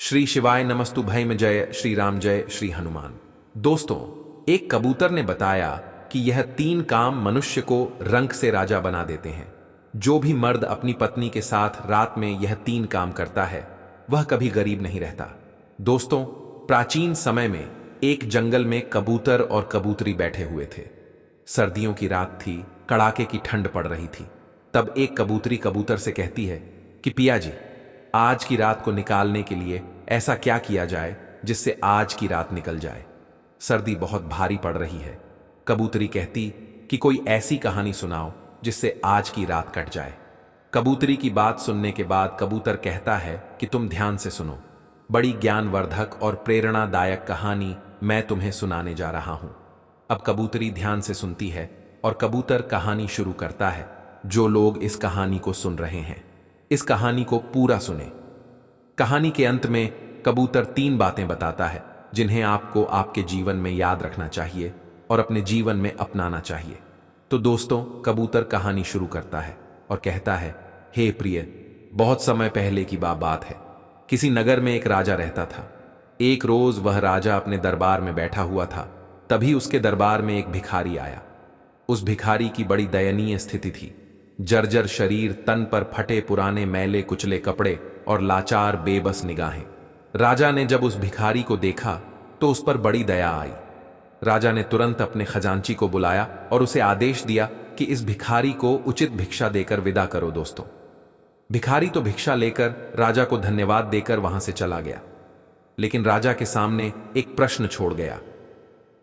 श्री शिवाय नमस्तु भैम जय श्री राम जय श्री हनुमान। दोस्तों, एक कबूतर ने बताया कि यह 3 काम मनुष्य को रंक से राजा बना देते हैं। जो भी मर्द अपनी पत्नी के साथ रात में यह 3 काम करता है वह कभी गरीब नहीं रहता। दोस्तों, प्राचीन समय में एक जंगल में कबूतर और कबूतरी बैठे हुए थे। सर्दियों की रात थी, कड़ाके की ठंड पड़ रही थी। तब एक कबूतरी कबूतर से कहती है कि पिया जी, आज की रात को निकालने के लिए ऐसा क्या किया जाए जिससे आज की रात निकल जाए। सर्दी बहुत भारी पड़ रही है। कबूतरी कहती कि कोई ऐसी कहानी सुनाओ जिससे आज की रात कट जाए। कबूतरी की बात सुनने के बाद कबूतर कहता है कि तुम ध्यान से सुनो, बड़ी ज्ञानवर्धक और प्रेरणादायक कहानी मैं तुम्हें सुनाने जा रहा हूं। अब कबूतरी ध्यान से सुनती है और कबूतर कहानी शुरू करता है। जो लोग इस कहानी को सुन रहे हैं, इस कहानी को पूरा सुने। कहानी के अंत में कबूतर 3 बातें बताता है जिन्हें आपको आपके जीवन में याद रखना चाहिए और अपने जीवन में अपनाना चाहिए। तो दोस्तों, कबूतर कहानी शुरू करता है और कहता है, हे प्रिय, बहुत समय पहले की बात है। किसी नगर में एक राजा रहता था। एक रोज वह राजा अपने दरबार में बैठा हुआ था। तभी उसके दरबार में एक भिखारी आया। उस भिखारी की बड़ी दयनीय स्थिति थी। जर्जर शरीर, तन पर फटे पुराने मैले कुचले कपड़े और लाचार बेबस निगाहें। राजा ने जब उस भिखारी को देखा तो उस पर बड़ी दया आई। राजा ने तुरंत अपने खजांची को बुलाया और उसे आदेश दिया कि इस भिखारी को उचित भिक्षा देकर विदा करो। दोस्तों, भिखारी तो भिक्षा लेकर राजा को धन्यवाद देकर वहां से चला गया, लेकिन राजा के सामने एक प्रश्न छोड़ गया।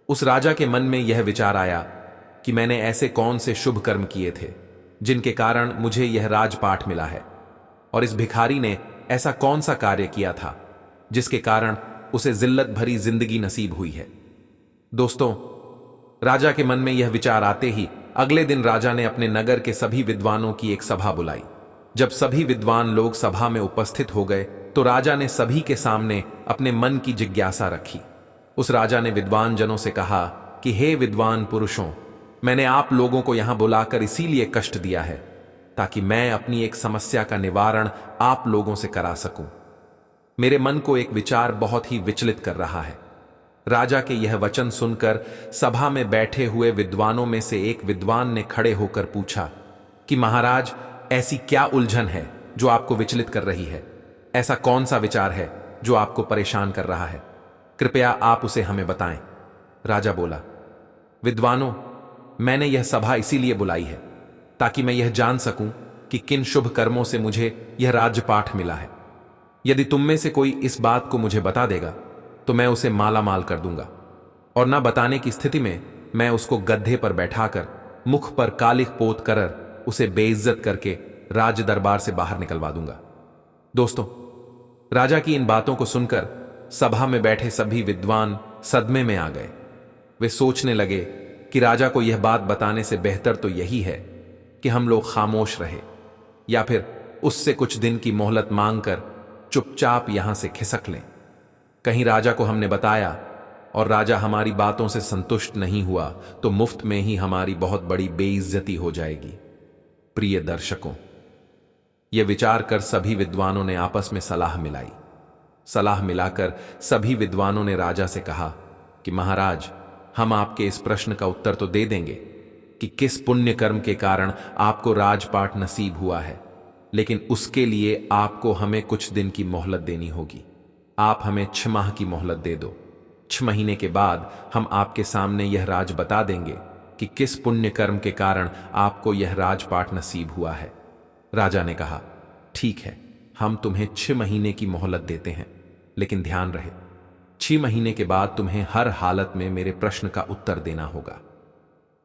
उस राजा के मन में यह विचार आया कि मैंने ऐसे कौन से शुभ कर्म किए थे जिनके कारण मुझे यह राजपाट मिला है, और इस भिखारी ने ऐसा कौन सा कार्य किया था जिसके कारण उसे जिल्लत भरी जिंदगी नसीब हुई है। दोस्तों, राजा के मन में यह विचार आते ही अगले दिन राजा ने अपने नगर के सभी विद्वानों की एक सभा बुलाई। जब सभी विद्वान लोग सभा में उपस्थित हो गए तो राजा ने सभी के सामने अपने मन की जिज्ञासा रखी। उस राजा ने विद्वान जनों से कहा कि हे विद्वान पुरुषों, मैंने आप लोगों को यहां बुलाकर इसीलिए कष्ट दिया है ताकि मैं अपनी एक समस्या का निवारण आप लोगों से करा सकूं। मेरे मन को एक विचार बहुत ही विचलित कर रहा है। राजा के यह वचन सुनकर सभा में बैठे हुए विद्वानों में से एक विद्वान ने खड़े होकर पूछा कि महाराज, ऐसी क्या उलझन है जो आपको विचलित कर रही है? ऐसा कौन सा विचार है जो आपको परेशान कर रहा है? कृपया आप उसे हमें बताएं। राजा बोला, विद्वानों, मैंने यह सभा इसीलिए बुलाई है ताकि मैं यह जान सकूं कि किन शुभ कर्मों से मुझे यह राज्यपाठ मिला है। यदि तुम में से कोई इस बात को मुझे बता देगा तो मैं उसे माला माल कर दूंगा, और ना बताने की स्थिति में मैं उसको गद्दे पर बैठाकर मुख पर कालिख पोत कर उसे बेइज्जत करके राज दरबार से बाहर निकलवा दूंगा। दोस्तों, राजा की इन बातों को सुनकर सभा में बैठे सभी विद्वान सदमे में आ गए। वे सोचने लगे कि राजा को यह बात बताने से बेहतर तो यही है कि हम लोग खामोश रहे या फिर उससे कुछ दिन की मोहलत मांगकर चुपचाप यहां से खिसक लें। कहीं राजा को हमने बताया और राजा हमारी बातों से संतुष्ट नहीं हुआ तो मुफ्त में ही हमारी बहुत बड़ी बेइज्जती हो जाएगी। प्रिय दर्शकों, यह विचार कर सभी विद्वानों ने आपस में सलाह मिलाई। सलाह मिलाकर सभी विद्वानों ने राजा से कहा कि महाराज, हम आपके इस प्रश्न का उत्तर तो दे देंगे कि किस पुण्य कर्म के कारण आपको राजपाट नसीब हुआ है, लेकिन उसके लिए आपको हमें कुछ दिन की मोहलत देनी होगी। आप हमें 6 माह की मोहलत दे दो। 6 महीने के बाद हम आपके सामने यह राज बता देंगे कि किस पुण्य कर्म के कारण आपको यह राजपाट नसीब हुआ है। राजा ने कहा, ठीक है, हम तुम्हें 6 महीने की मोहलत देते हैं, लेकिन ध्यान रहे 6 महीने के बाद तुम्हें हर हालत में मेरे प्रश्न का उत्तर देना होगा।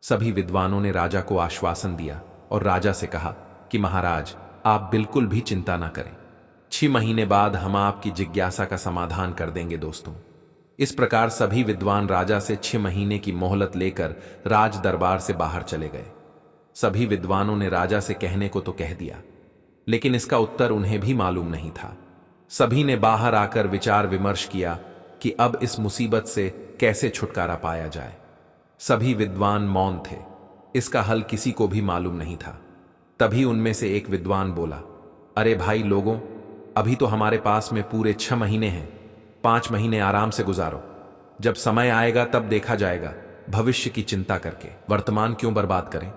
सभी विद्वानों ने राजा को आश्वासन दिया और राजा से कहा कि महाराज, आप बिल्कुल भी चिंता ना करें, 6 महीने बाद हम आपकी जिज्ञासा का समाधान कर देंगे। दोस्तों, इस प्रकार सभी विद्वान राजा से 6 महीने की मोहलत लेकर राज दरबार से बाहर चले गए। सभी विद्वानों ने राजा से कहने को तो कह दिया, लेकिन इसका उत्तर उन्हें भी मालूम नहीं था। सभी ने बाहर आकर विचार विमर्श किया कि अब इस मुसीबत से कैसे छुटकारा पाया जाए। सभी विद्वान मौन थे, इसका हल किसी को भी मालूम नहीं था। तभी उनमें से एक विद्वान बोला, अरे भाई लोगों, अभी तो हमारे पास में पूरे 6 महीने हैं, 5 महीने आराम से गुजारो। जब समय आएगा तब देखा जाएगा, भविष्य की चिंता करके वर्तमान क्यों बर्बाद करें।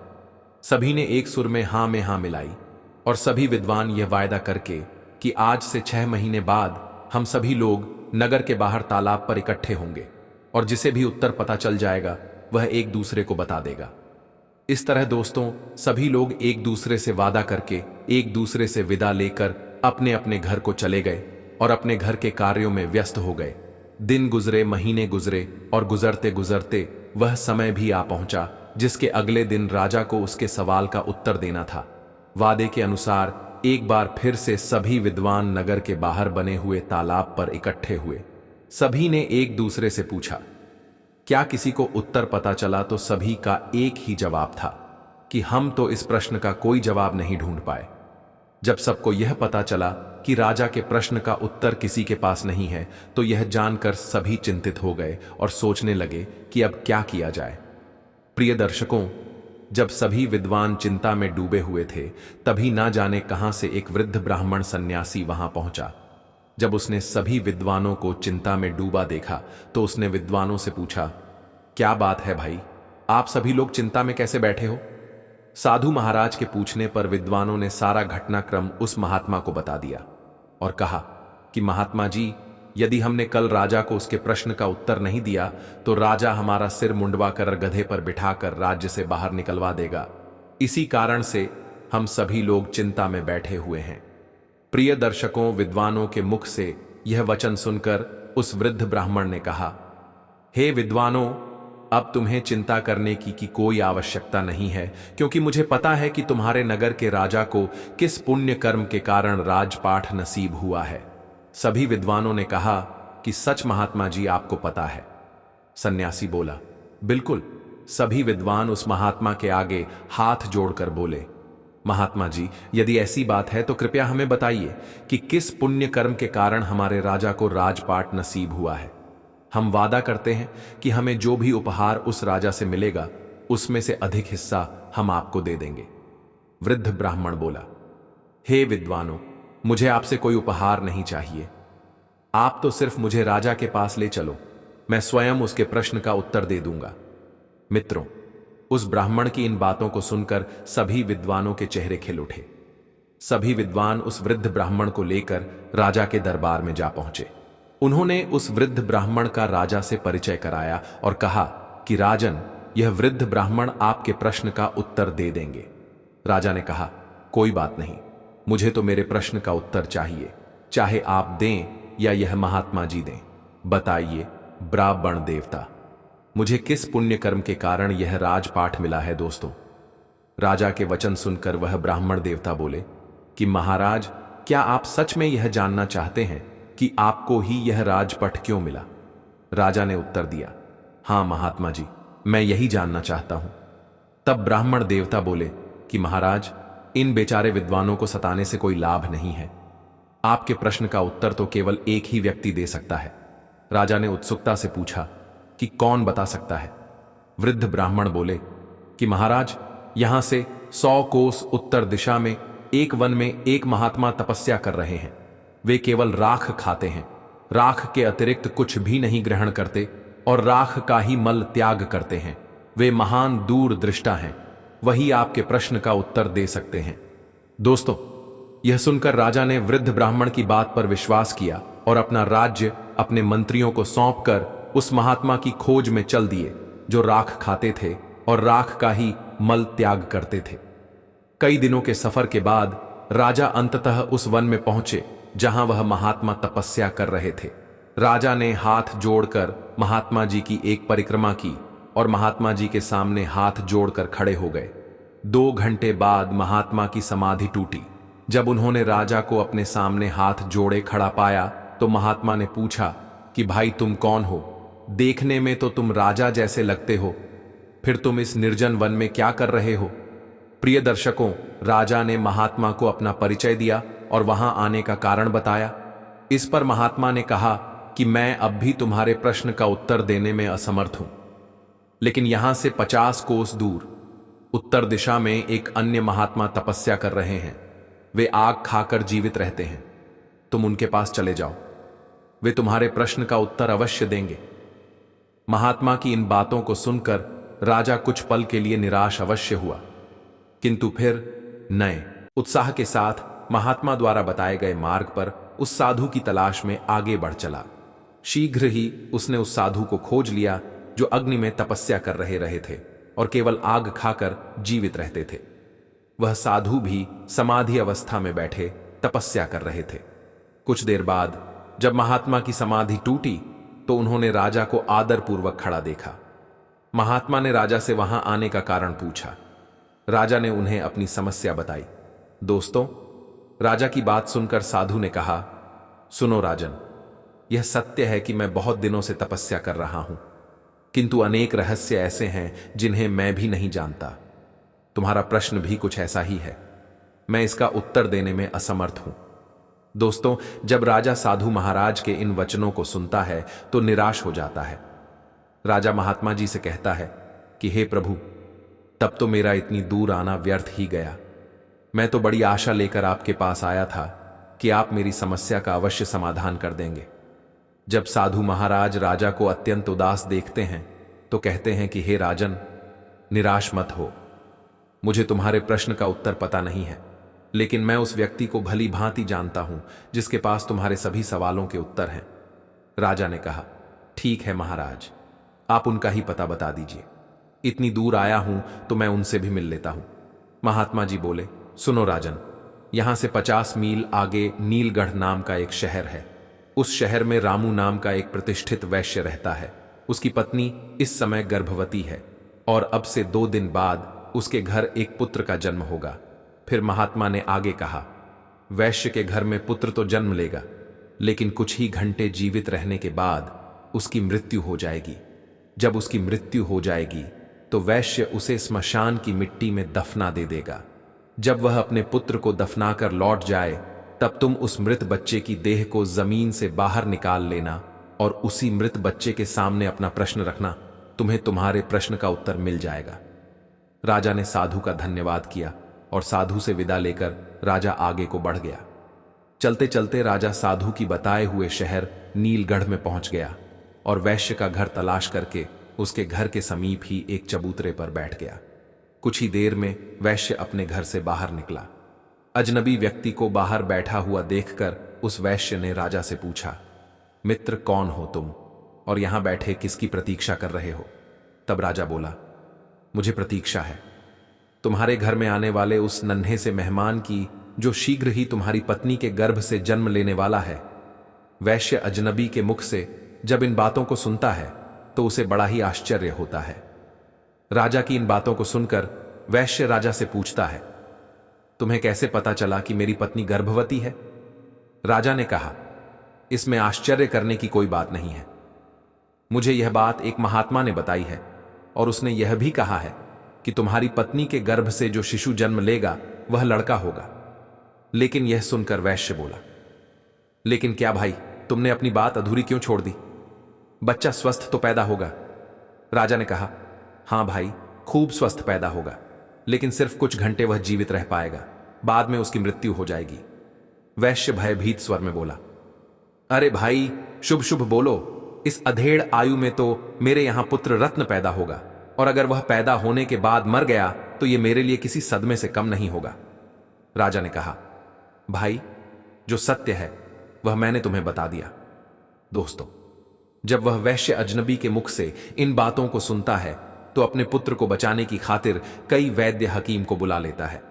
सभी ने एक सुर में हाँ मिलाई और सभी विद्वान यह वायदा करके कि आज से 6 महीने बाद हम सभी लोग नगर के बाहर तालाब पर इकट्ठे होंगे और जिसे भी उत्तर पता चल जाएगा वह एक दूसरे को बता देगा। इस तरह दोस्तों सभी लोग एक दूसरे से वादा करके एक दूसरे से विदा लेकर अपने अपने घर को चले गए और अपने घर के कार्यों में व्यस्त हो गए। दिन गुजरे, महीने गुजरे और गुजरते गुजरते वह समय भी आ पहुंचा जिसके अगले दिन राजा को उसके सवाल का उत्तर देना था। वादे के अनुसार एक बार फिर से सभी विद्वान नगर के बाहर बने हुए तालाब पर इकट्ठे हुए। सभी ने एक दूसरे से पूछा। क्या किसी को उत्तर पता चला तो सभी का एक ही जवाब था कि हम तो इस प्रश्न का कोई जवाब नहीं ढूंढ पाए। जब सबको यह पता चला कि राजा के प्रश्न का उत्तर किसी के पास नहीं है तो यह जानकर सभी चिंतित हो गए और सोचने लगे कि अब क्या किया जाए। प्रिय दर्शकों, जब सभी विद्वान चिंता में डूबे हुए थे तभी ना जाने कहां से एक वृद्ध ब्राह्मण सन्यासी वहां पहुंचा। जब उसने सभी विद्वानों को चिंता में डूबा देखा तो उसने विद्वानों से पूछा, क्या बात है भाई, आप सभी लोग चिंता में कैसे बैठे हो। साधु महाराज के पूछने पर विद्वानों ने सारा घटनाक्रम उस महात्मा को बता दिया और कहा कि महात्मा जी, यदि हमने कल राजा को उसके प्रश्न का उत्तर नहीं दिया तो राजा हमारा सिर मुंडवा कर गधे पर बिठाकर राज्य से बाहर निकलवा देगा। इसी कारण से हम सभी लोग चिंता में बैठे हुए हैं। प्रिय दर्शकों, विद्वानों के मुख से यह वचन सुनकर उस वृद्ध ब्राह्मण ने कहा, हे विद्वानों, अब तुम्हें चिंता करने की कोई आवश्यकता नहीं है, क्योंकि मुझे पता है कि तुम्हारे नगर के राजा को किस पुण्य कर्म के कारण राजपाठ नसीब हुआ है। सभी विद्वानों ने कहा कि सच महात्मा जी, आपको पता है। सन्यासी बोला, बिल्कुल। सभी विद्वान उस महात्मा के आगे हाथ जोड़कर बोले, महात्मा जी, यदि ऐसी बात है तो कृपया हमें बताइए कि किस पुण्य कर्म के कारण हमारे राजा को राजपाट नसीब हुआ है। हम वादा करते हैं कि हमें जो भी उपहार उस राजा से मिलेगा उसमें से अधिक हिस्सा हम आपको दे देंगे। वृद्ध ब्राह्मण बोला, हे विद्वानों, मुझे आपसे कोई उपहार नहीं चाहिए। आप तो सिर्फ मुझे राजा के पास ले चलो, मैं स्वयं उसके प्रश्न का उत्तर दे दूंगा। मित्रों, उस ब्राह्मण की इन बातों को सुनकर सभी विद्वानों के चेहरे खिल उठे। सभी विद्वान उस वृद्ध ब्राह्मण को लेकर राजा के दरबार में जा पहुंचे। उन्होंने उस वृद्ध ब्राह्मण का राजा से परिचय कराया और कहा कि राजन, यह वृद्ध ब्राह्मण आपके प्रश्न का उत्तर दे देंगे। राजा ने कहा, कोई बात नहीं, मुझे तो मेरे प्रश्न का उत्तर चाहिए, चाहे आप दें या यह महात्मा जी दें। बताइए ब्राह्मण देवता, मुझे किस पुण्य कर्म के कारण यह राजपाठ मिला है। दोस्तों, राजा के वचन सुनकर वह ब्राह्मण देवता बोले कि महाराज, क्या आप सच में यह जानना चाहते हैं कि आपको ही यह राजपट क्यों मिला। राजा ने उत्तर दिया, हां महात्मा जी, मैं यही जानना चाहता हूं। तब ब्राह्मण देवता बोले कि महाराज, इन बेचारे विद्वानों को सताने से कोई लाभ नहीं है। आपके प्रश्न का उत्तर तो केवल एक ही व्यक्ति दे सकता है। राजा ने उत्सुकता से पूछा कि कौन बता सकता है। वृद्ध ब्राह्मण बोले कि महाराज, यहां से 100 कोस उत्तर दिशा में एक वन में एक महात्मा तपस्या कर रहे हैं। वे केवल राख खाते हैं, राख के अतिरिक्त कुछ भी नहीं ग्रहण करते और राख का ही मल त्याग करते हैं। वे महान दूरदृष्टा हैं, वही आपके प्रश्न का उत्तर दे सकते हैं। दोस्तों, यह सुनकर राजा ने वृद्ध ब्राह्मण की बात पर विश्वास किया और अपना राज्य अपने मंत्रियों को सौंपकर उस महात्मा की खोज में चल दिए जो राख खाते थे और राख का ही मल त्याग करते थे। कई दिनों के सफर के बाद राजा अंततः उस वन में पहुंचे जहां वह महात्मा तपस्या कर रहे थे। राजा ने हाथ जोड़कर महात्मा जी की एक परिक्रमा की और महात्मा जी के सामने हाथ जोड़कर खड़े हो गए। 2 घंटे बाद महात्मा की समाधि टूटी। जब उन्होंने राजा को अपने सामने हाथ जोड़े खड़ा पाया तो महात्मा ने पूछा कि भाई, तुम कौन हो? देखने में तो तुम राजा जैसे लगते हो, फिर तुम इस निर्जन वन में क्या कर रहे हो? प्रिय दर्शकों, राजा ने महात्मा को अपना परिचय दिया और वहां आने का कारण बताया। इस पर महात्मा ने कहा कि मैं अब भी तुम्हारे प्रश्न का उत्तर देने में असमर्थ हूं, लेकिन यहां से 50 कोस दूर उत्तर दिशा में एक अन्य महात्मा तपस्या कर रहे हैं। वे आग खाकर जीवित रहते हैं। तुम उनके पास चले जाओ, वे तुम्हारे प्रश्न का उत्तर अवश्य देंगे। महात्मा की इन बातों को सुनकर राजा कुछ पल के लिए निराश अवश्य हुआ, किंतु फिर नए उत्साह के साथ महात्मा द्वारा बताए गए मार्ग पर उस साधु की तलाश में आगे बढ़ चला। शीघ्र ही उसने उस साधु को खोज लिया जो अग्नि में तपस्या कर रहे थे और केवल आग खाकर जीवित रहते थे। वह साधु भी समाधि अवस्था में बैठे तपस्या कर रहे थे। कुछ देर बाद जब महात्मा की समाधि टूटी तो उन्होंने राजा को आदरपूर्वक खड़ा देखा। महात्मा ने राजा से वहां आने का कारण पूछा। राजा ने उन्हें अपनी समस्या बताई। दोस्तों, राजा की बात सुनकर साधु ने कहा, सुनो राजन, यह सत्य है कि मैं बहुत दिनों से तपस्या कर रहा हूं, किंतु अनेक रहस्य ऐसे हैं जिन्हें मैं भी नहीं जानता। तुम्हारा प्रश्न भी कुछ ऐसा ही है, मैं इसका उत्तर देने में असमर्थ हूं। दोस्तों, जब राजा साधु महाराज के इन वचनों को सुनता है तो निराश हो जाता है। राजा महात्मा जी से कहता है कि हे प्रभु, तब तो मेरा इतनी दूर आना व्यर्थ ही गया। मैं तो बड़ी आशा लेकर आपके पास आया था कि आप मेरी समस्या का अवश्य समाधान कर देंगे। जब साधु महाराज राजा को अत्यंत उदास देखते हैं तो कहते हैं कि हे राजन, निराश मत हो, मुझे तुम्हारे प्रश्न का उत्तर पता नहीं है, लेकिन मैं उस व्यक्ति को भली भांति जानता हूं जिसके पास तुम्हारे सभी सवालों के उत्तर हैं। राजा ने कहा, ठीक है महाराज, आप उनका ही पता बता दीजिए। इतनी दूर आया हूं तो मैं उनसे भी मिल लेता हूं। महात्मा जी बोले, सुनो राजन, यहां से 50 मील आगे नीलगढ़ नाम का एक शहर है। उस शहर में रामू नाम का एक प्रतिष्ठित वैश्य रहता है। उसकी पत्नी इस समय गर्भवती है और अब से 2 दिन बाद उसके घर एक पुत्र का जन्म होगा। फिर महात्मा ने आगे कहा, वैश्य के घर में पुत्र तो जन्म लेगा, लेकिन कुछ ही घंटे जीवित रहने के बाद उसकी मृत्यु हो जाएगी। जब उसकी मृत्यु हो जाएगी तो वैश्य उसे स्मशान की मिट्टी में दफना दे देगा। जब वह अपने पुत्र को दफनाकर लौट जाए तब तुम उस मृत बच्चे की देह को जमीन से बाहर निकाल लेना और उसी मृत बच्चे के सामने अपना प्रश्न रखना। तुम्हें तुम्हारे प्रश्न का उत्तर मिल जाएगा। राजा ने साधु का धन्यवाद किया और साधु से विदा लेकर राजा आगे को बढ़ गया। चलते चलते राजा साधु की बताए हुए शहर नीलगढ़ में पहुंच गया और वैश्य का घर तलाश करके उसके घर के समीप ही एक चबूतरे पर बैठ गया। कुछ ही देर में वैश्य अपने घर से बाहर निकला। अजनबी व्यक्ति को बाहर बैठा हुआ देखकर उस वैश्य ने राजा से पूछा, मित्र कौन हो तुम और यहां बैठे किसकी प्रतीक्षा कर रहे हो? तब राजा बोला, मुझे प्रतीक्षा है तुम्हारे घर में आने वाले उस नन्हे से मेहमान की जो शीघ्र ही तुम्हारी पत्नी के गर्भ से जन्म लेने वाला है। वैश्य अजनबी के मुख से जब इन बातों को सुनता है तो उसे बड़ा ही आश्चर्य होता है। राजा की इन बातों को सुनकर वैश्य राजा से पूछता है, तुम्हें कैसे पता चला कि मेरी पत्नी गर्भवती है? राजा ने कहा, इसमें आश्चर्य करने की कोई बात नहीं है। मुझे यह बात एक महात्मा ने बताई है और उसने यह भी कहा है कि तुम्हारी पत्नी के गर्भ से जो शिशु जन्म लेगा वह लड़का होगा। लेकिन यह सुनकर वैश्य बोला, लेकिन क्या भाई, तुमने अपनी बात अधूरी क्यों छोड़ दी? बच्चा स्वस्थ तो पैदा होगा। राजा ने कहा, हां भाई, खूब स्वस्थ पैदा होगा, लेकिन सिर्फ कुछ घंटे वह जीवित रह पाएगा, बाद में उसकी मृत्यु हो जाएगी। वैश्य भयभीत स्वर में बोला, अरे भाई, शुभ शुभ बोलो, इस अधेड़ आयु में तो मेरे यहां पुत्र रत्न पैदा होगा, और अगर वह पैदा होने के बाद मर गया तो यह मेरे लिए किसी सदमे से कम नहीं होगा। राजा ने कहा, भाई, जो सत्य है वह मैंने तुम्हें बता दिया। दोस्तों, जब वह वैश्य अजनबी के मुख से इन बातों को सुनता है तो अपने पुत्र को बचाने की खातिर कई वैद्य हकीम को बुला लेता है,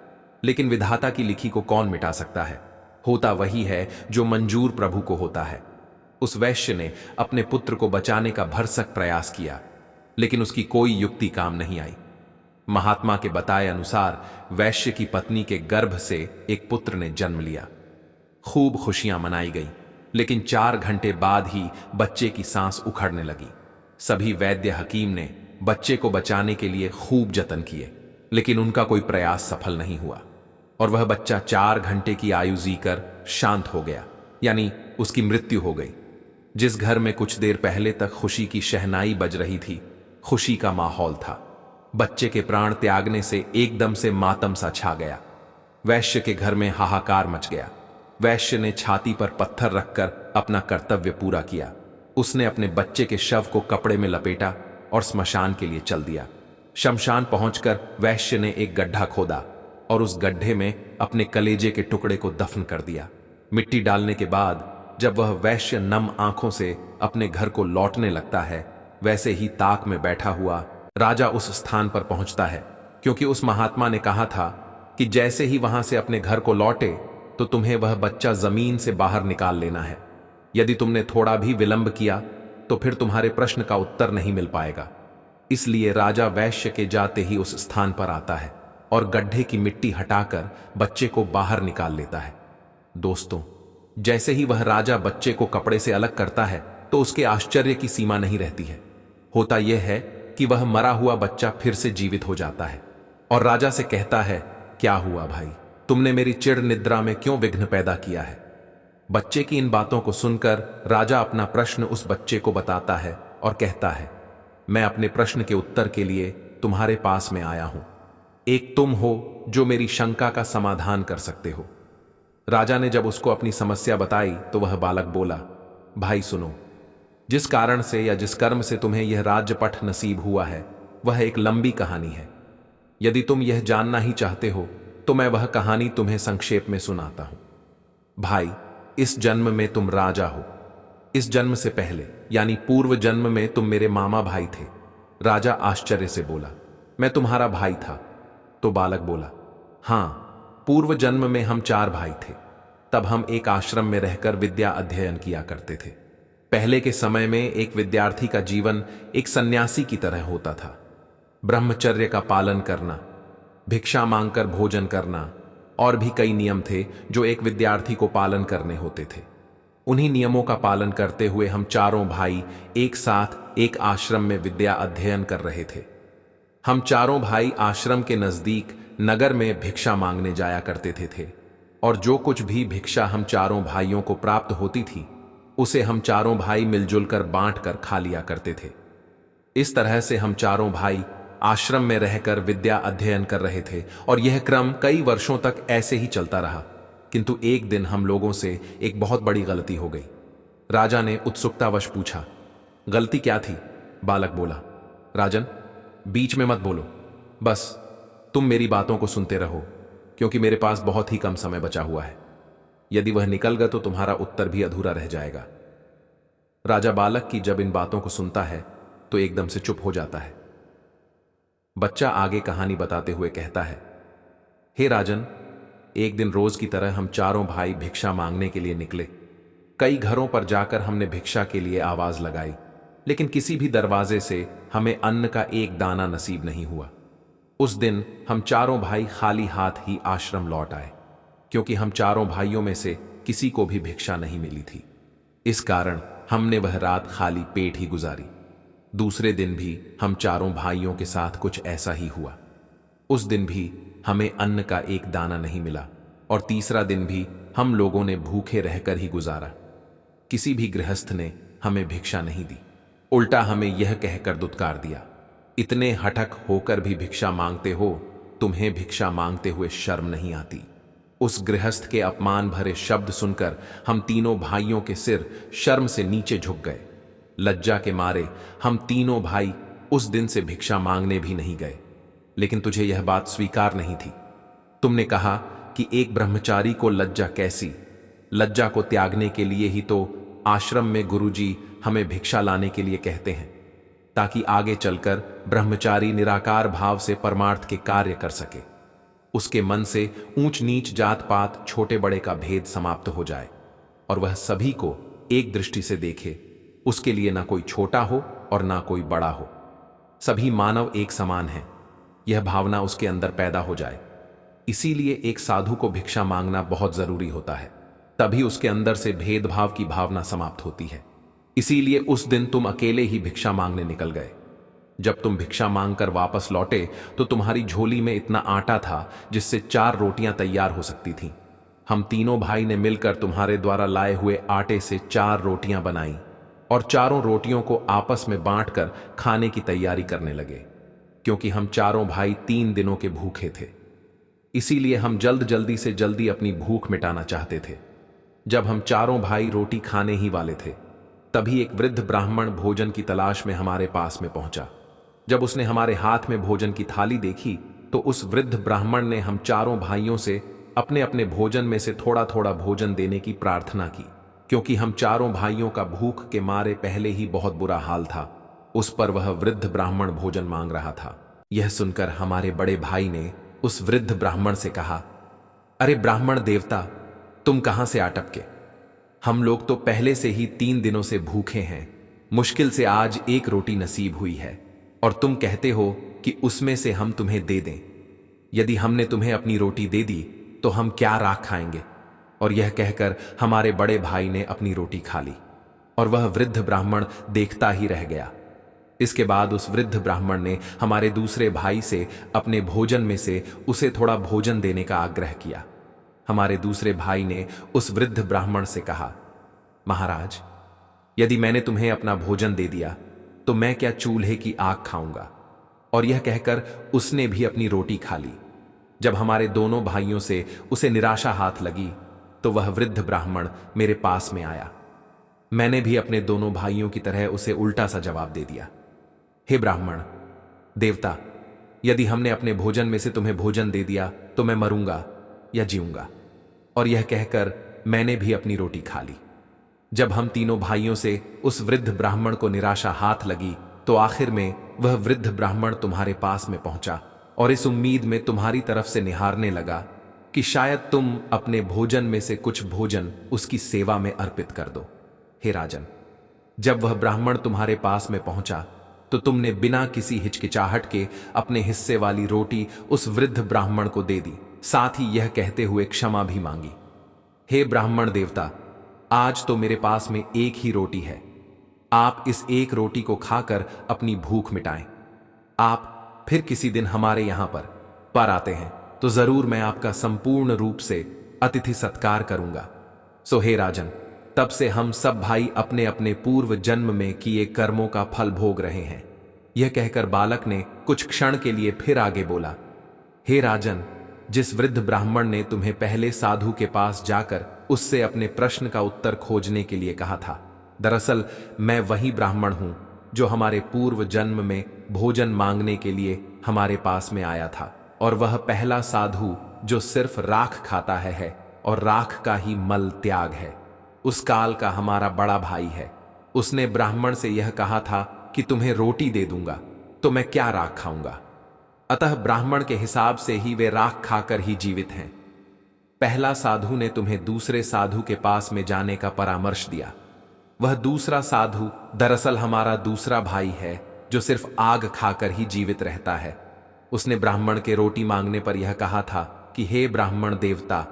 लेकिन विधाता की लिखी को कौन मिटा सकता है? होता वही है जो मंजूर प्रभु को होता है। उस वैश्य ने अपने पुत्र को बचाने का भरसक प्रयास किया, लेकिन उसकी कोई युक्ति काम नहीं आई। महात्मा के बताए अनुसार वैश्य की पत्नी के गर्भ से एक पुत्र ने जन्म लिया। खूब खुशियां मनाई गई, लेकिन 4 घंटे बाद ही बच्चे की सांस उखड़ने लगी। सभी वैद्य हकीम ने बच्चे को बचाने के लिए खूब जतन किए, लेकिन उनका कोई प्रयास सफल नहीं हुआ और वह बच्चा 4 घंटे की आयु जीकर शांत हो गया, यानी उसकी मृत्यु हो गई। जिस घर में कुछ देर पहले तक खुशी की शहनाई बज रही थी, खुशी का माहौल था। बच्चे के प्राण त्यागने से एकदम से मातम सा छा गया। वैश्य के घर में हाहाकार मच गया। वैश्य ने छाती पर पत्थर रखकर अपना कर्तव्य पूरा किया। उसने अपने बच्चे के शव को कपड़े में लपेटा और स्मशान के लिए चल दिया। शमशान पहुंचकर वैश्य ने एक गड्ढा खोदा और उस गड्ढे में अपने कलेजे के टुकड़े को दफन कर दिया। मिट्टी डालने के बाद जब वह वैश्य नम आंखों से अपने घर को लौटने लगता है, वैसे ही ताक में बैठा हुआ राजा उस स्थान पर पहुंचता है, क्योंकि उस महात्मा ने कहा था कि जैसे ही वहां से अपने घर को लौटे तो तुम्हें वह बच्चा जमीन से बाहर निकाल लेना है। यदि तुमने थोड़ा भी विलंब किया तो फिर तुम्हारे प्रश्न का उत्तर नहीं मिल पाएगा। इसलिए राजा वैश्य के जाते ही उस स्थान पर आता है और गड्ढे की मिट्टी हटाकर बच्चे को बाहर निकाल लेता है। दोस्तों, जैसे ही वह राजा बच्चे को कपड़े से अलग करता है तो उसके आश्चर्य की सीमा नहीं रहती है। होता यह है कि वह मरा हुआ बच्चा फिर से जीवित हो जाता है और राजा से कहता है, क्या हुआ भाई, तुमने मेरी चिड़ निद्रा में क्यों विघ्न पैदा किया है? बच्चे की इन बातों को सुनकर राजा अपना प्रश्न उस बच्चे को बताता है और कहता है, मैं अपने प्रश्न के उत्तर के लिए तुम्हारे पास में आया हूं। एक तुम हो जो मेरी शंका का समाधान कर सकते हो। राजा ने जब उसको अपनी समस्या बताई तो वह बालक बोला, भाई सुनो, जिस कारण से या जिस कर्म से तुम्हें यह राज्यपट नसीब हुआ है वह एक लंबी कहानी है। यदि तुम यह जानना ही चाहते हो तो मैं वह कहानी तुम्हें संक्षेप में सुनाता हूं। भाई, इस जन्म में तुम राजा हो। इस जन्म से पहले यानी पूर्व जन्म में तुम मेरे मामा भाई थे। राजा आश्चर्य से बोला, मैं तुम्हारा भाई था? तो बालक बोला, हां, पूर्व जन्म में हम 4 भाई थे। तब हम एक आश्रम में रहकर विद्या अध्ययन किया करते थे। पहले के समय में एक विद्यार्थी का जीवन एक सन्यासी की तरह होता था। ब्रह्मचर्य का पालन करना, भिक्षा मांगकर भोजन करना और भी कई नियम थे जो एक विद्यार्थी को पालन करने होते थे। उन्हीं नियमों का पालन करते हुए हम चारों भाई एक साथ एक आश्रम में विद्या अध्ययन कर रहे थे। हम चारों भाई आश्रम के नजदीक नगर में भिक्षा मांगने जाया करते थे और जो कुछ भी भिक्षा हम चारों भाइयों को प्राप्त होती थी उसे हम चारों भाई मिलजुल कर बांट कर खा लिया करते थे। इस तरह से हम चारों भाई आश्रम में रहकर विद्या अध्ययन कर रहे थे और यह क्रम कई वर्षों तक ऐसे ही चलता रहा। किंतु एक दिन हम लोगों से एक बहुत बड़ी गलती हो गई। राजा ने उत्सुकतावश पूछा, गलती क्या थी? बालक बोला, राजन, बीच में मत बोलो, बस तुम मेरी बातों को सुनते रहो, क्योंकि मेरे पास बहुत ही कम समय बचा हुआ है। यदि वह निकल गया तो तुम्हारा उत्तर भी अधूरा रह जाएगा। राजा बालक की जब इन बातों को सुनता है तो एकदम से चुप हो जाता है। बच्चा आगे कहानी बताते हुए कहता है, हे राजन, एक दिन रोज की तरह हम चारों भाई भिक्षा मांगने के लिए निकले। कई घरों पर जाकर हमने भिक्षा के लिए आवाज लगाई, लेकिन किसी भी दरवाजे से हमें अन्न का एक दाना नसीब नहीं हुआ। उस दिन हम चारों भाई खाली हाथ ही आश्रम लौट आए, क्योंकि हम चारों भाइयों में से किसी को भी भिक्षा नहीं मिली थी। इस कारण हमने वह रात खाली पेट ही गुजारी। दूसरे दिन भी हम चारों भाइयों के साथ कुछ ऐसा ही हुआ। उस दिन भी हमें अन्न का एक दाना नहीं मिला और तीसरा दिन भी हम लोगों ने भूखे रहकर ही गुजारा। किसी भी गृहस्थ ने हमें भिक्षा नहीं दी, उल्टा हमें यह कहकर दुत्कार दिया, इतने हठक होकर भी भिक्षा मांगते हो, तुम्हें भिक्षा मांगते हुए शर्म नहीं आती। उस गृहस्थ के अपमान भरे शब्द सुनकर हम तीनों भाइयों के सिर शर्म से नीचे झुक गए। लज्जा के मारे हम तीनों भाई उस दिन से भिक्षा मांगने भी नहीं गए। लेकिन तुझे यह बात स्वीकार नहीं थी। तुमने कहा कि एक ब्रह्मचारी को लज्जा कैसी? लज्जा को त्यागने के लिए ही तो आश्रम में गुरुजी हमें भिक्षा लाने के लिए कहते हैं, ताकि आगे चलकर ब्रह्मचारी निराकार भाव से परमार्थ के कार्य कर सके। उसके मन से ऊंच नीच जात पात छोटे बड़े का भेद समाप्त हो जाए और वह सभी को एक दृष्टि से देखे। उसके लिए ना कोई छोटा हो और ना कोई बड़ा हो, सभी मानव एक समान हैं, यह भावना उसके अंदर पैदा हो जाए। इसीलिए एक साधु को भिक्षा मांगना बहुत जरूरी होता है, तभी उसके अंदर से भेदभाव की भावना समाप्त होती है। इसीलिए उस दिन तुम अकेले ही भिक्षा मांगने निकल गए। जब तुम भिक्षा मांगकर वापस लौटे तो तुम्हारी झोली में इतना आटा था जिससे 4 रोटियां तैयार हो सकती थीं। हम तीनों भाई ने मिलकर तुम्हारे द्वारा लाए हुए आटे से 4 रोटियां बनाई और चारों रोटियों को आपस में बांटकर खाने की तैयारी करने लगे, क्योंकि हम चारों भाई 3 दिनों के भूखे थे। इसीलिए हम जल्दी से जल्दी अपनी भूख मिटाना चाहते थे। जब हम चारों भाई रोटी खाने ही वाले थे, तभी एक वृद्ध ब्राह्मण भोजन की तलाश में हमारे पास में पहुंचा। जब उसने हमारे हाथ में भोजन की थाली देखी, तो उस वृद्ध ब्राह्मण ने हम चारों भाइयों से अपने अपने भोजन में से थोड़ा थोड़ा भोजन देने की प्रार्थना की, क्योंकि हम चारों भाइयों का भूख के मारे पहले ही बहुत बुरा हाल था। उस पर वह वृद्ध ब्राह्मण भोजन मांग रहा था। यह सुनकर हमारे बड़े भाई ने उस वृद्ध ब्राह्मण से कहा, अरे ब्राह्मण देवता, तुम कहां से आ टपके? हम लोग तो पहले से ही 3 दिनों से भूखे हैं। मुश्किल से आज एक रोटी नसीब हुई है, और तुम कहते हो कि उसमें से हम तुम्हें दे दें। यदि हमने तुम्हें अपनी रोटी दे दी तो हम क्या राख खाएंगे? और यह कहकर हमारे बड़े भाई ने अपनी रोटी खा ली, और वह वृद्ध ब्राह्मण देखता ही रह गया। इसके बाद उस वृद्ध ब्राह्मण ने हमारे दूसरे भाई से अपने भोजन में से उसे थोड़ा भोजन देने का आग्रह किया। हमारे दूसरे भाई ने उस वृद्ध ब्राह्मण से कहा, महाराज, यदि मैंने तुम्हें अपना भोजन दे दिया तो मैं क्या चूल्हे की आग खाऊंगा? और यह कहकर उसने भी अपनी रोटी खा ली। जब हमारे दोनों भाइयों से उसे निराशा हाथ लगी, तो वह वृद्ध ब्राह्मण मेरे पास में आया। मैंने भी अपने दोनों भाइयों की तरह उसे उल्टा सा जवाब दे दिया, हे ब्राह्मण देवता, यदि हमने अपने भोजन में से तुम्हें भोजन दे दिया तो मैं मरूंगा या जीऊंगा? और यह कहकर मैंने भी अपनी रोटी खा ली। जब हम तीनों भाइयों से उस वृद्ध ब्राह्मण को निराशा हाथ लगी, तो आखिर में वह वृद्ध ब्राह्मण तुम्हारे पास में पहुंचा, और इस उम्मीद में तुम्हारी तरफ से निहारने लगा कि शायद तुम अपने भोजन में से कुछ भोजन उसकी सेवा में अर्पित कर दो। हे राजन, जब वह ब्राह्मण तुम्हारे पास में पहुंचा, तो तुमने बिना किसी हिचकिचाहट के अपने हिस्से वाली रोटी उस वृद्ध ब्राह्मण को दे दी, साथ ही यह कहते हुए क्षमा भी मांगी, हे ब्राह्मण देवता, आज तो मेरे पास में एक ही रोटी है। आप इस एक रोटी को खाकर अपनी भूख मिटाएं। आप फिर किसी दिन हमारे यहां पर आते हैं तो जरूर मैं आपका संपूर्ण रूप से अतिथि सत्कार करूंगा। सो हे राजन, तब से हम सब भाई अपने अपने पूर्व जन्म में किए कर्मों का फल भोग रहे हैं। यह कहकर बालक ने कुछ क्षण के लिए फिर आगे बोला, हे राजन, जिस वृद्ध ब्राह्मण ने तुम्हें पहले साधु के पास जाकर उससे अपने प्रश्न का उत्तर खोजने के लिए कहा था, दरअसल मैं वही ब्राह्मण हूं जो हमारे पूर्व जन्म में भोजन मांगने के लिए हमारे पास में आया था, और वह पहला साधु जो सिर्फ राख खाता है और राख का ही मल त्याग है। उस काल का हमारा बड़ा भाई है। उसने ब्राह्मण से यह कहा था कि तुम्हें रोटी दे दूंगा तो मैं क्या राख खाऊंगा? अतः ब्राह्मण के हिसाब से ही वे राख खाकर ही जीवित हैं। पहला साधु ने तुम्हें दूसरे साधु के पास में जाने का परामर्श दिया। वह दूसरा साधु दरअसल हमारा दूसरा भाई है जो सिर्फ आग खाकर ही जीवित रहता है। उसने ब्राह्मण के रोटी मांगने पर यह कहा था कि हे ब्राह्मण देवता,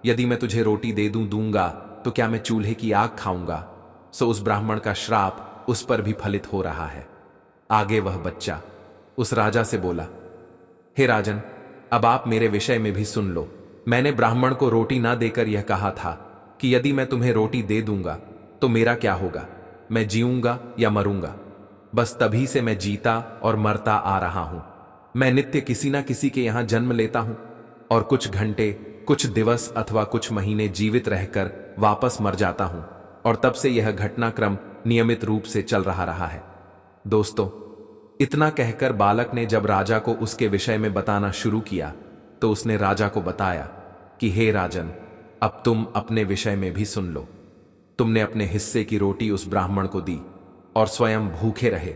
यदि मैं तुझे रोटी दूंगा तो क्या मैं चूल्हे की आग खाऊंगा? सो उस ब्राह्मण का श्राप उस पर भी फलित हो रहा है। आगे वह बच्चा उस राजा से बोला, हे राजन, अब आप मेरे विषय में भी सुन लो। मैंने ब्राह्मण को रोटी ना देकर यह कहा था कि यदि मैं तुम्हें रोटी दे दूंगा तो मेरा क्या होगा? मैं जीऊंगा या मरूंगा? बस तभी से मैं जीता और मरता आ रहा हूं। मैं नित्य किसी ना किसी के यहां जन्म लेता हूं और कुछ घंटे, कुछ दिवस अथवा कुछ महीने जीवित रहकर वापस मर जाता हूं, और तब से यह घटनाक्रम नियमित रूप से चल रहा है। दोस्तों, इतना कहकर बालक ने जब राजा को उसके विषय में बताना शुरू किया, तो उसने राजा को बताया कि हे राजन, अब तुम अपने विषय में भी सुन लो। तुमने अपने हिस्से की रोटी उस ब्राह्मण को दी और स्वयं भूखे रहे।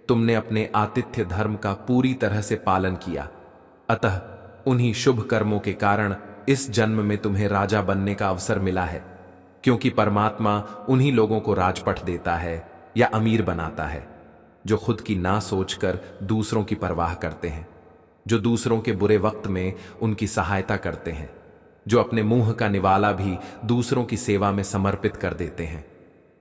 तुमने अपने आतिथ्य धर्म का पूरी तरह से पालन किया। अतः उन्हीं शुभ कर्मों के कारण इस जन्म में तुम्हें राजा बनने का अवसर मिला है, क्योंकि परमात्मा उन्हीं लोगों को राजपट देता है या अमीर बनाता है जो खुद की ना सोचकर दूसरों की परवाह करते हैं, जो दूसरों के बुरे वक्त में उनकी सहायता करते हैं, जो अपने मुंह का निवाला भी दूसरों की सेवा में समर्पित कर देते हैं।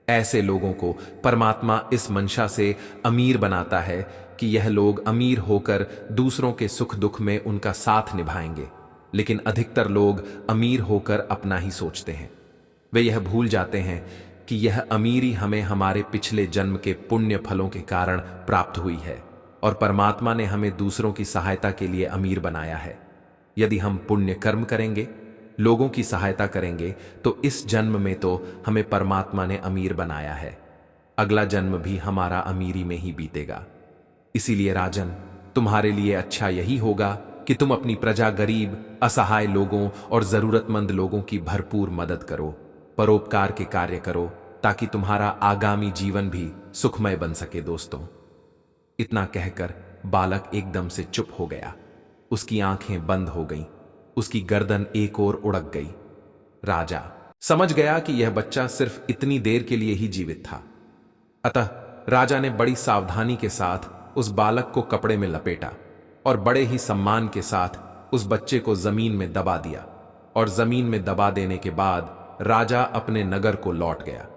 ऐसे लोगों को परमात्मा इस मंशा से अमीर बनाता है कि यह लोग अमीर होकर दूसरों के सुख दुख में उनका साथ निभाएंगे, लेकिन अधिकतर लोग अमीर होकर अपना ही सोचते हैं। वे यह भूल जाते हैं कि यह अमीरी हमें हमारे पिछले जन्म के पुण्य फलों के कारण प्राप्त हुई है, और परमात्मा ने हमें दूसरों की सहायता के लिए अमीर बनाया है। यदि हम पुण्य कर्म करेंगे लोगों की सहायता करेंगे तो इस जन्म में तो हमें परमात्मा ने अमीर बनाया है, अगला जन्म भी हमारा अमीरी में ही बीतेगा। इसीलिए राजन, तुम्हारे लिए अच्छा यही होगा कि तुम अपनी प्रजा, गरीब, असहाय लोगों और जरूरतमंद लोगों की भरपूर मदद करो, परोपकार के कार्य करो, ताकि तुम्हारा आगामी जीवन भी सुखमय बन सके। दोस्तों, इतना कहकर बालक एकदम से चुप हो गया। उसकी आंखें बंद हो गईं, उसकी गर्दन एक ओर उड़क गई। राजा समझ गया कि यह बच्चा सिर्फ इतनी देर के लिए ही जीवित था। अतः राजा ने बड़ी सावधानी के साथ उस बालक को कपड़े में लपेटा और बड़े ही सम्मान के साथ उस बच्चे को जमीन में दबा दिया। और जमीन में दबा देने के बाद राजा अपने नगर को लौट गया,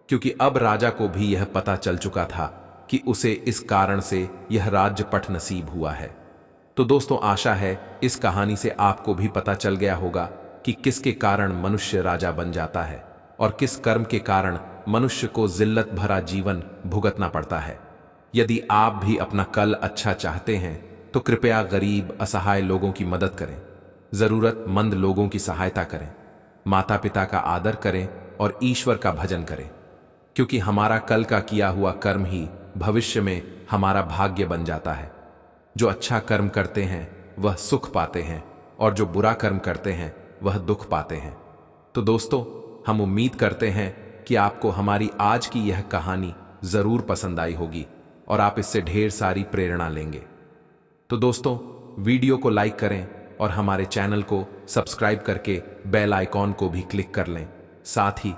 क्योंकि अब राजा को भी यह पता चल चुका था कि उसे इस कारण से यह राज्य पट नसीब हुआ है। तो दोस्तों, आशा है इस कहानी से आपको भी पता चल गया होगा कि किसके कारण मनुष्य राजा बन जाता है और किस कर्म के कारण मनुष्य को जिल्लत भरा जीवन भुगतना पड़ता है। यदि आप भी अपना कल अच्छा चाहते हैं तो कृपया गरीब, असहाय लोगों की मदद करें, जरूरतमंद लोगों की सहायता करें, माता पिता का आदर करें और ईश्वर का भजन करें, क्योंकि हमारा कल का किया हुआ कर्म ही भविष्य में हमारा भाग्य बन जाता है। जो अच्छा कर्म करते हैं वह सुख पाते हैं और जो बुरा कर्म करते हैं वह दुख पाते हैं। तो दोस्तों, हम उम्मीद करते हैं कि आपको हमारी आज की यह कहानी जरूर पसंद आई होगी और आप इससे ढेर सारी प्रेरणा लेंगे। तो दोस्तों, वीडियो को लाइक करें और हमारे चैनल को सब्सक्राइब करके बेल आइकॉन को भी क्लिक कर लें। साथ ही